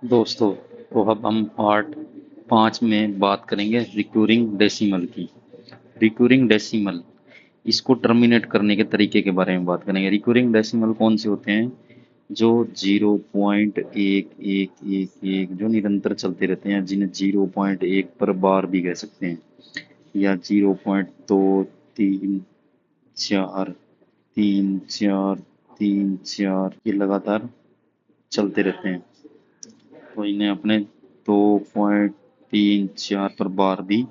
दोस्तों, तो अब हम पार्ट 5 में बात करेंगे रिकूरिंग डेसिमल की। रिकूरिंग डेसिमल, इसको टर्मिनेट करने के तरीके के बारे में बात करेंगे। रिकूरिंग डेसिमल कौन से होते हैं? जो 0.1111 जो निरंतर चलते रहते हैं, जिन्हें 0.1 पर बार भी कह सकते हैं, या 0.2343434 ये लगातार चलते रहते हैं। तो इन्हें अपने 2.34 पर बार भी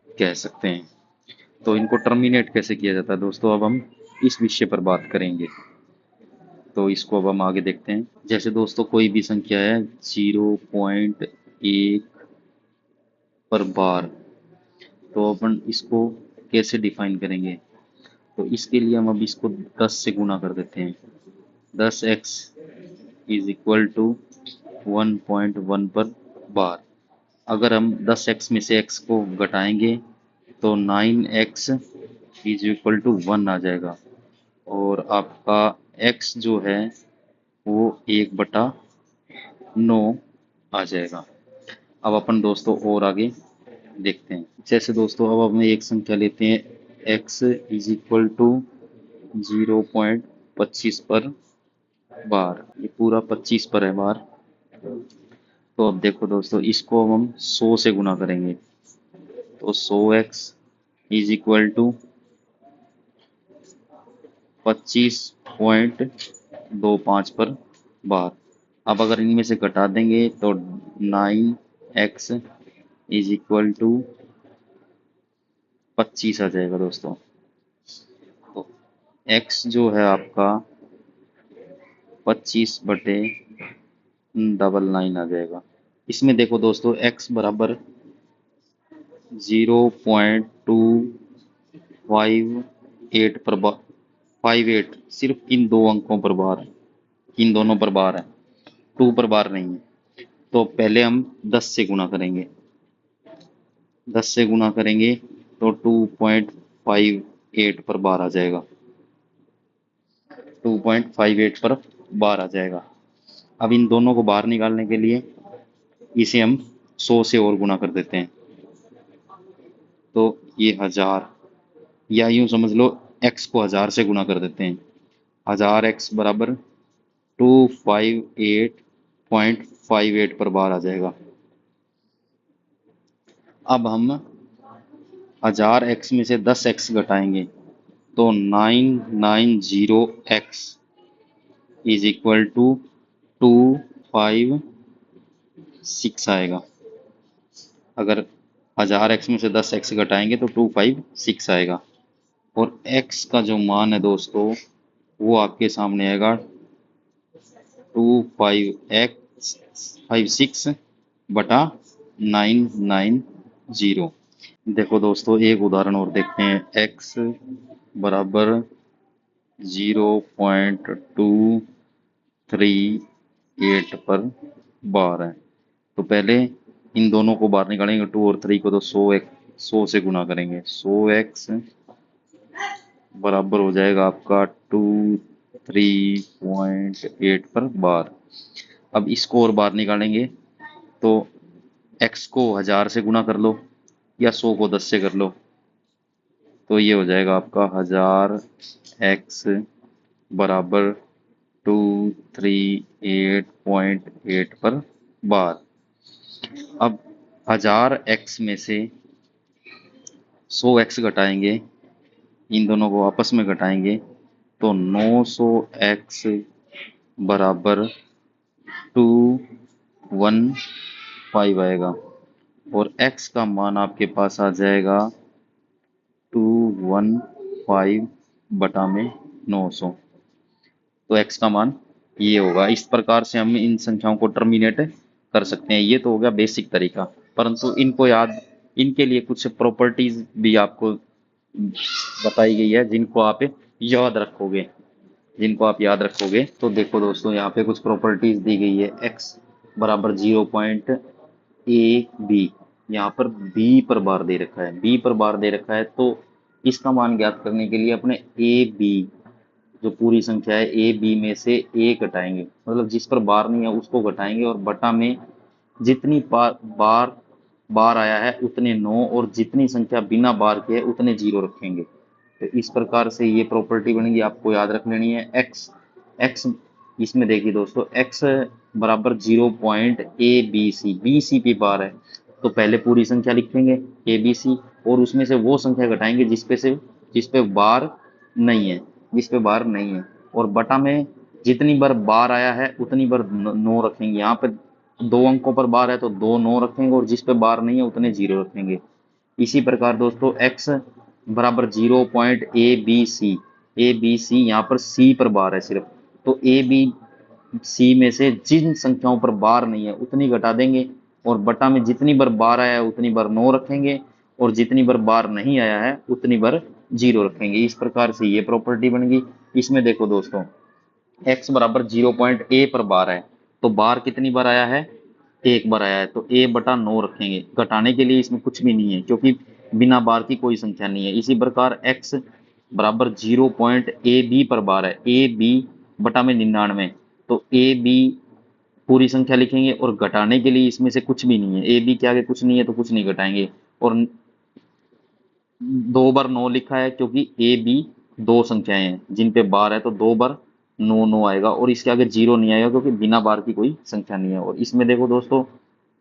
कह सकते हैं। तो इनको टर्मिनेट कैसे किया जाता है दोस्तों, अब हम इस विषय पर बात करेंगे। तो इसको अब हम आगे देखते हैं। जैसे दोस्तों कोई भी संख्या है 0.1 पर बार, तो अपन इसको कैसे डिफाइन करेंगे? तो इसके लिए हम अब इसको 10 से गुणा कर देते हैं। 10x इज इक्वल टू 1.1 पर बार। अगर हम 10x में से x को घटाएंगे तो 9x इज इक्वल टू 1 आ जाएगा, और आपका x जो है वो 1/9 आ जाएगा। अब अपन दोस्तों और आगे देखते हैं। जैसे दोस्तों अब हम एक संख्या लेते हैं x इज इक्वल टू 0.25 पर बार। ये पूरा 25 पर है बार। तो अब देखो दोस्तों, इसको अब हम 100 से गुणा करेंगे। तो 100x इज इक्वल टू 25.25 पर बार। अब अगर इनमें से घटा देंगे तो 9x इज इक्वल टू 25 आ जाएगा दोस्तों। तो x जो है आपका 25/99 आ जाएगा। इसमें देखो दोस्तों, x बराबर 0.258 पर बार, 58 सिर्फ इन दो अंकों पर बार, इन दोनों पर बार है, 2 पर बार नहीं है। तो पहले हम 10 से गुणा करेंगे। 10 से गुणा करेंगे तो 2.58 पर बार आ जाएगा। 2.58 पर बार आ जाएगा। अब इन दोनों को बाहर निकालने के लिए इसे हम 100 से और गुणा कर देते हैं। तो ये 1000, या यूं समझ लो x को 1000 से गुणा कर देते हैं। 1000x बराबर 258.58 पर बार आ जाएगा। अब हम 1000x में से 10x घटाएंगे तो 990x इज इक्वल टू 256 आएगा। अगर 1000x में से 10x घटाएंगे तो 256 आएगा। और x का जो मान है दोस्तों, वो आपके सामने आएगा 2556/990। देखो दोस्तों, एक उदाहरण और देखते हैं। x बराबर 0.238 पर बार है। तो पहले इन दोनों को बाहर निकालेंगे, 2 और 3 को, तो 100 से गुणा करेंगे। 100x बराबर हो जाएगा आपका 23.8 पर बार। अब इसको और बाहर निकालेंगे तो x को 1000 से गुणा कर लो या 100 को 10 से कर लो, तो ये हो जाएगा आपका 1000x बराबर 238.8 पर बार। अब 1000x में से 100x घटाएंगे, इन दोनों को आपस में घटाएंगे तो 900x बराबर 215 आएगा, और x का मान आपके पास आ जाएगा 215/900। तो x का मान ये होगा। इस प्रकार से हम इन संख्याओं को टर्मिनेट कर सकते हैं। ये तो हो गया बेसिक तरीका, परंतु इनको याद, इनके लिए कुछ प्रॉपर्टीज भी आपको बताई गई है जिनको आप याद रखोगे। तो देखो दोस्तों, यहाँ पे कुछ प्रॉपर्टीज दी गई है। x बराबर 0.a b, यहाँ पर b पर बार दे रखा है, b पर बार दे रखा है। तो इसका मान ज्ञात करने के लिए अपने a b जो पूरी संख्या है ए बी में से ए घटाएंगे, मतलब जिस पर बार नहीं है उसको घटाएंगे, और बटा में जितनी बार बार आया है उतने 9, और जितनी संख्या बिना बार के है उतने 0 रखेंगे। तो इस प्रकार से ये प्रॉपर्टी बनेगी, आपको याद रख लेनी है। एक्स एक्स इसमें देखिए दोस्तों, एक्स बराबर 0.ABC, बी सी पे बार है तो पहले पूरी संख्या लिखेंगे ए बी सी, और उसमें से वो संख्या घटाएंगे जिस पे बार नहीं है, जिस पे बार नहीं है, और बटा में जितनी बार बार आया है उतनी बार 9 रखेंगे। यहाँ पे 2 अंकों पर बार है तो 2 9 रखेंगे, और जिस पे बार नहीं है उतने 0 रखेंगे। इसी प्रकार दोस्तों x बराबर 0.ABC, ए बी सी यहाँ पर c पर बार है सिर्फ, तो ए बी सी में से जिन संख्याओं पर बार नहीं है उतनी घटा देंगे, और बटा में जितनी बार बार आया है उतनी बार 9 रखेंगे, और जितनी बार बार नहीं आया है उतनी बार 0 रखेंगे। इस प्रकार से ये प्रॉपर्टी बन गई। इसमें देखो दोस्तों, x बराबर 0.a पर बार है, तो बार कितनी बार आया है, एक बार आया है, तो a बटा 9 रखेंगे। घटाने के लिए इसमें कुछ भी नहीं है क्योंकि बिना बार की कोई संख्या नहीं है। इसी प्रकार x बराबर 0.ab पर बार है, ए बी बटा में 99, तो ए बी पूरी संख्या लिखेंगे, और घटाने के लिए इसमें से कुछ भी नहीं है, ए बी के आगे कुछ नहीं है तो कुछ नहीं घटाएंगे। और 2 बार 9 लिखा है क्योंकि ए बी दो संख्याएं हैं जिन पे बार है, तो 2 बार 9 9 आएगा, और इसके आगे 0 नहीं आएगा क्योंकि बिना बार की कोई संख्या नहीं है। और इसमें देखो दोस्तों,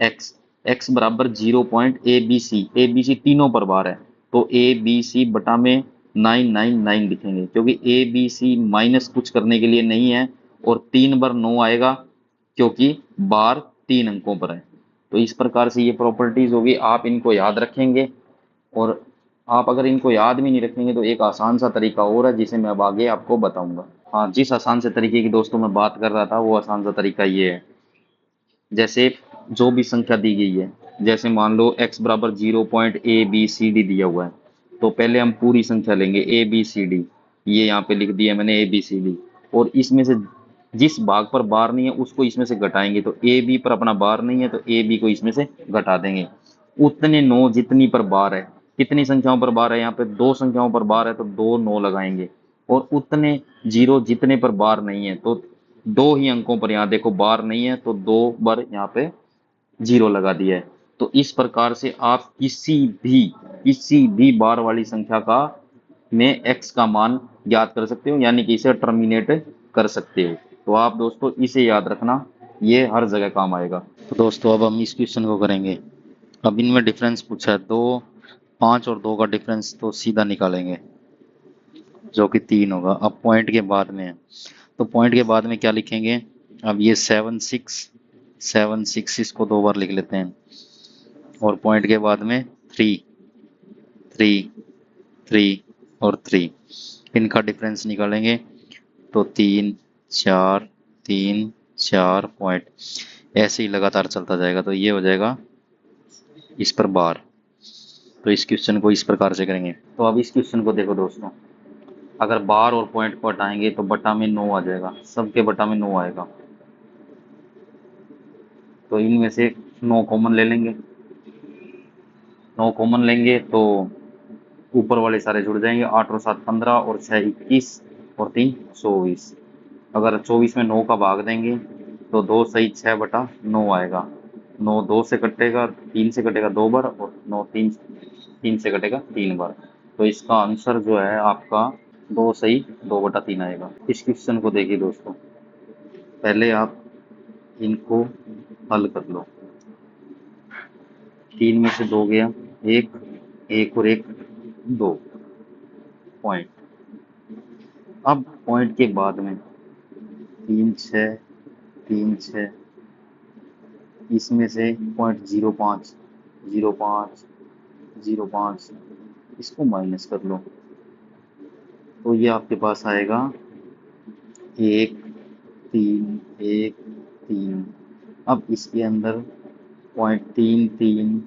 x x बराबर 0.abc तीनों पर बार है, तो ए बी सी बटा में 999 लिखेंगे क्योंकि ए बी सी माइनस कुछ करने के लिए नहीं है, और 3 बार 9 आएगा क्योंकि बार 3 अंकों पर है। तो इस प्रकार से ये प्रॉपर्टीज होगी, आप इनको याद रखेंगे। और आप अगर इनको याद भी नहीं रखेंगे तो एक आसान सा तरीका और है जिसे मैं अब आगे आपको बताऊंगा। हाँ, जिस आसान से तरीके की दोस्तों मैं बात कर रहा था वो आसान सा तरीका ये है। जैसे जो भी संख्या दी गई है, जैसे मान लो x बराबर 0.abcd दिया हुआ है, तो पहले हम पूरी संख्या लेंगे ए बी सी डी, ये यहाँ पे लिख दिया मैंने ए बी सी डी, और इसमें से जिस भाग पर बार नहीं है उसको इसमें से घटाएंगे, तो ए बी पर अपना बार नहीं है तो ए बी को इसमें से घटा देंगे। उतने 9 जितनी पर बार है, कितनी संख्याओं पर बार है, यहाँ पे 2 संख्याओं पर बार है तो 2 9 लगाएंगे, और उतने 0 जितने पर बार नहीं है, तो 2 ही अंकों पर यहाँ देखो बार नहीं है तो 2 बार यहाँ पे 0 लगा दिया है। तो इस प्रकार से आप किसी भी बार वाली संख्या का में x का मान ज्ञात कर सकते हो, यानी कि इसे टर्मिनेट कर सकते हो। तो आप दोस्तों इसे याद रखना, ये हर जगह काम आएगा। तो दोस्तों अब हम इस क्वेश्चन को करेंगे। अब इनमें डिफरेंस पूछा है, 2 5 और 2 का डिफरेंस तो सीधा निकालेंगे जो कि 3 होगा। अब पॉइंट के बाद में है, तो पॉइंट के बाद में क्या लिखेंगे, अब ये 7 6 इसको 2 बार लिख लेते हैं, और पॉइंट के बाद में 3 3 3 और 3, इनका डिफरेंस निकालेंगे तो 3 4 3 4 पॉइंट, ऐसे ही लगातार चलता जाएगा, तो ये हो जाएगा इस पर बार। तो इस क्वेश्चन को इस प्रकार से करेंगे। तो अब इस क्वेश्चन को देखो दोस्तों, अगर बार और पॉइंट को हटाएंगे तो बटा में 9 आ जाएगा, सबके बटा में 9 आएगा, तो इनमें से 9 कॉमन ले लेंगे। 9 कॉमन लेंगे तो ऊपर वाले सारे जुड़ जाएंगे, 8 और 7 15 और 6 21 और 3 24। अगर 24 में 9 का भाग देंगे तो 2 सही 6 बटा 9 आएगा। 9 2 से कटेगा, 3 से कटेगा 2 बार, और 9 3 से कटेगा 3 बार। तो इसका आंसर जो है आपका 2 सही 2 बटा 3 आएगा। इस क्वेश्चन को देखिए दोस्तों, पहले आप इनको हल कर लो। 3 में से 2 गया, एक एक और एक 2 पॉइंट। अब पॉइंट के बाद में 3 6 3 6, इसमें से पॉइंट 0.5 0.5 0.5 इसको माइनस कर लो, तो ये आपके पास आएगा 1 3 1 3। अब इसके अंदर पॉइंट 3 3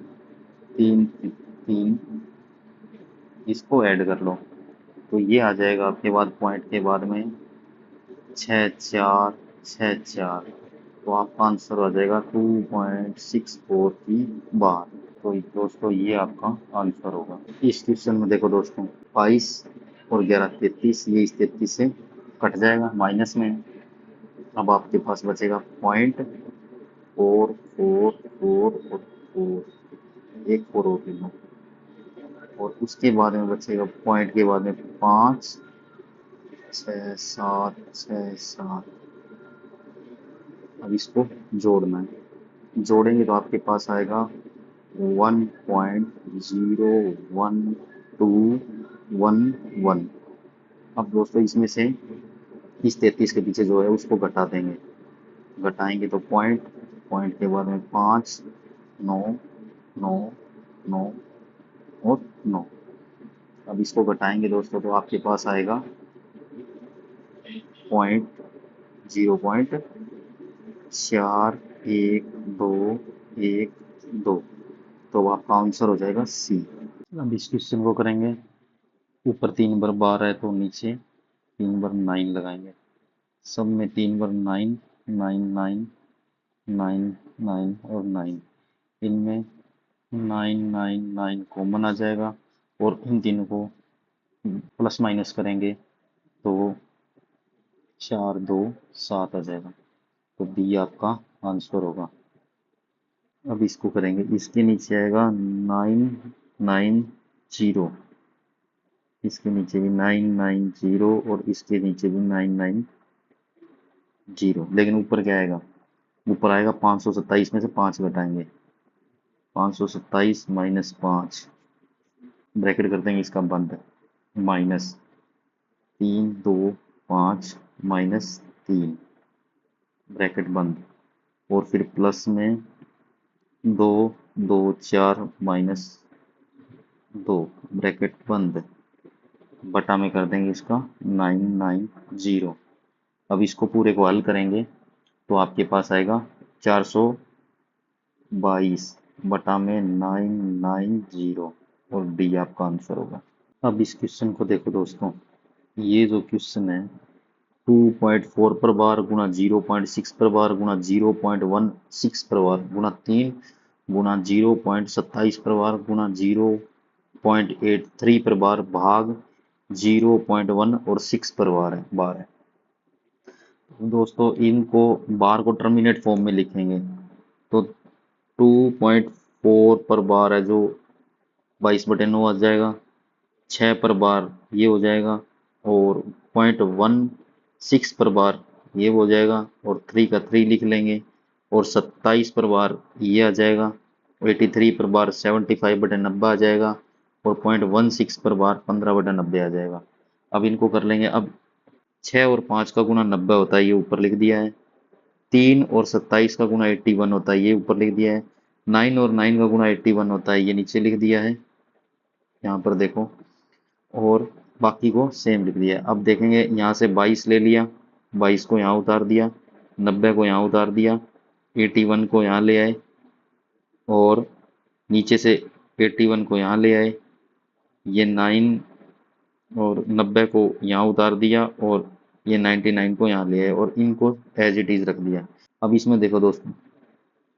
3 3 इसको ऐड कर लो, तो ये आ जाएगा आपके बाद पॉइंट के बाद में 6 4 6 4, तो आपका आंसर आ जाएगा 2.64 की बार। तो दोस्तों ये आपका आंसर होगा। इस क्वेश्चन में देखो दोस्तों, 22 और 11 33, ये इस 33 से कट जाएगा माइनस में। अब आपके पास बचेगा 0.444 और 4, एक 4 और ले लो, और उसके बाद में बचेगा पॉइंट के बाद में 5, 6, 7, 6, 7। अब इसको जोड़ना है, जोड़ेंगे तो आपके पास आएगा 1.01211। अब दोस्तों इसमें से इस 33 के पीछे जो है उसको घटा देंगे, घटाएंगे तो पॉइंट, पॉइंट के बाद में 5, 9, 9, 9 और 9। अब इसको घटाएंगे दोस्तों तो आपके पास आएगा 0.411212। तो आपका आंसर हो जाएगा सी। अब इस क्वेश्चन को करेंगे, ऊपर 3 बार 12 है तो नीचे 3 बार 9 लगाएंगे। सब में 3 बार 9, 9, 9, 9, 9 और 9। इनमें 9, 9, 9 कॉमन आ जाएगा और इन तीनों को प्लस माइनस करेंगे तो 4, 2, 7 आ जाएगा। तो बी आपका आंसर होगा। अब इसको करेंगे, इसके नीचे आएगा 990, इसके नीचे भी 990 और इसके नीचे भी 990, लेकिन ऊपर क्या आएगा, ऊपर आएगा 527 में से 5 घटाएंगे, 527 माइनस 5, ब्रैकेट कर देंगे इसका बंद, माइनस 3, 2, 5 माइनस 3, ब्रैकेट बंद, और फिर प्लस में 2, 2, 4 माइनस 2, ब्रैकेट बंद, बटा में कर देंगे इसका 990। अब इसको पूरे को हल करेंगे तो आपके पास आएगा 422 बटा में 990 और डी आपका आंसर होगा। अब इस क्वेश्चन को देखो दोस्तों, ये जो क्वेश्चन है 2.4 पर बार गुना 0.6 पर बार गुना 0.16 पर बार गुना 3 गुना 0.27 पर बार गुना 0.83 पर बार भाग 0.1 और 6 पर बार है। दोस्तों इनको बार को टर्मिनेट फॉर्म में लिखेंगे तो 2.4 पर बार है जो 22/9 आ जाएगा, 6 पर बार ये हो जाएगा, और 0.16 पर बार ये हो जाएगा, और 3 का 3 लिख लेंगे, और 27 पर बार ये आ जाएगा, 83 पर बार 75/90 आ जाएगा, और 0.16 पर बार 15/90 आ जाएगा। अब इनको कर लेंगे। अब 6 और 5 का गुना 90 होता है, ये ऊपर लिख दिया है। 3 और 27 का गुना 81 होता है, ये ऊपर लिख दिया है। 9 और 9 का गुना 81 होता है, ये नीचे लिख दिया है, यहाँ पर देखो, और बाकी को सेम लिख दिया है। अब देखेंगे यहाँ से 22 ले लिया, 22 को यहाँ उतार दिया, 90 को यहाँ उतार दिया, 81 को यहाँ ले आए, और नीचे से 81 को यहाँ ले आए, ये 9 और 90 को यहाँ उतार दिया, और ये 99 को यहाँ ले आए, और इनको एज इट इज रख दिया। अब इसमें देखो दोस्तों,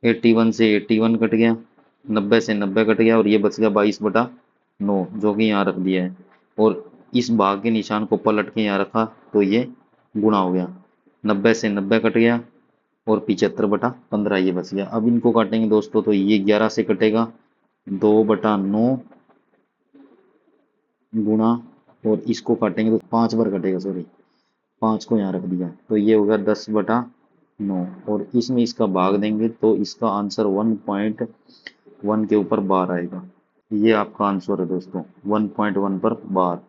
81 से 81 कट गया, 90 से 90 कट गया, और ये बच गया 22/9 जो कि यहाँ रख दिया है, और इस भाग के निशान को पलट के यहाँ रखा तो ये गुणा हो गया। 90 से 90 कट गया और 75/15 ये बच गया। अब इनको काटेंगे दोस्तों तो ये 11 से कटेगा, 2/9 गुणा, और इसको काटेंगे तो 5 बार कटेगा, सॉरी 5 को यहाँ रख दिया, तो ये होगा 10/9, और इसमें इसका भाग देंगे तो इसका आंसर 1.1 के ऊपर बार आएगा। ये आपका आंसर है दोस्तों, 1.1 पर बार।